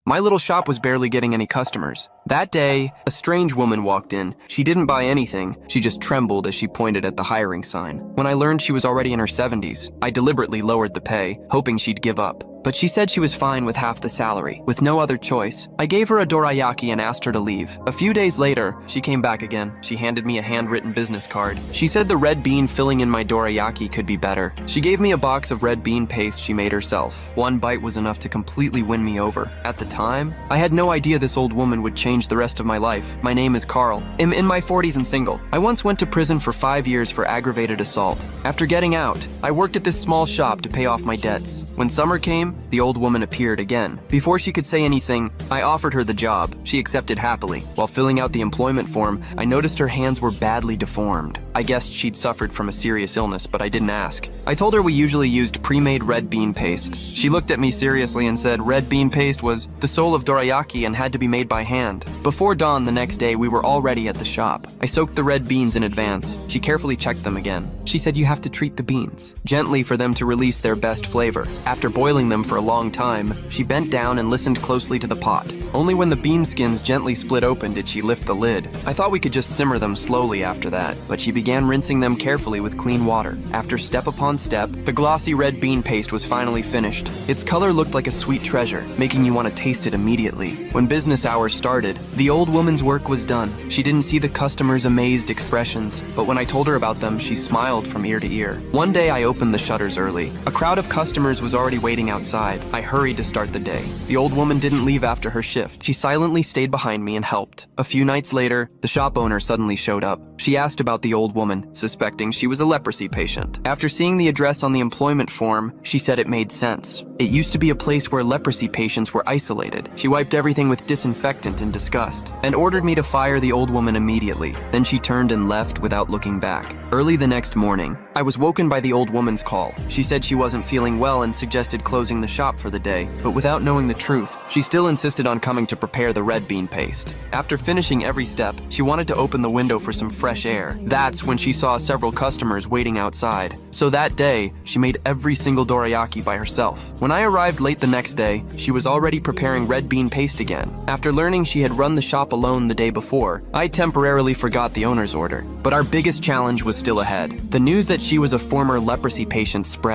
My little shop was barely getting any customers. That day, a strange woman walked in. She didn't buy anything. She just trembled as she pointed at the hiring sign. When I learned she was already in her 70s, I deliberately lowered the pay, hoping she'd give up. But she said she was fine with half the salary. With no other choice, I gave her a dorayaki and asked her to leave. A few days later, she came back again. She handed me a handwritten business card. She said the red bean filling in my dorayaki could be better. She gave me a box of red bean paste she made herself. One bite was enough to completely win me over. At the time, I had no idea this old woman would change the rest of my life. My name is Carl. I'm in my 40s and single. I once went to prison for 5 years for aggravated assault. After getting out, I worked at this small shop to pay off my debts. When summer came, the old woman appeared again. Before she could say anything, I offered her the job. She accepted happily. While filling out the employment form, I noticed her hands were badly deformed. I guessed she'd suffered from a serious illness, but I didn't ask. I told her we usually used pre-made red bean paste. She looked at me seriously and said red bean paste was the soul of dorayaki and had to be made by hand. Before dawn the next day, we were already at the shop. I soaked the red beans in advance. She carefully checked them again. She said you have to treat the beans gently for them to release their best flavor. After boiling them for a long time, she bent down and listened closely to the pot. Only when the bean skins gently split open did she lift the lid. I thought we could just simmer them slowly after that, but she began rinsing them carefully with clean water. After step upon step, the glossy red bean paste was finally finished. Its color looked like a sweet treasure, making you want to taste it immediately. When business hours started, the old woman's work was done. She didn't see the customers' amazed expressions, but when I told her about them, she smiled from ear to ear. One day I opened the shutters early. A crowd of customers was already waiting outside. I hurried to start the day. The old woman didn't leave after her shift. She silently stayed behind me and helped. A few nights later, the shop owner suddenly showed up. She asked about the old woman, suspecting she was a leprosy patient. After seeing the address on the employment form, she said it made sense. It used to be a place where leprosy patients were isolated. She wiped everything with disinfectant in disgust and ordered me to fire the old woman immediately. Then she turned and left without looking back. Early the next morning, I was woken by the old woman's call. She said she wasn't feeling well and suggested closing the shop for the day, but without knowing the truth, she still insisted on coming to prepare the red bean paste. After finishing every step, she wanted to open the window for some fresh air. That's when she saw several customers waiting outside. So that day, she made every single dorayaki by herself. When I arrived late the next day, she was already preparing red bean paste again. After learning she had run the shop alone the day before, I temporarily forgot the owner's order. But our biggest challenge was still ahead. The news that she was a former leprosy patient spread.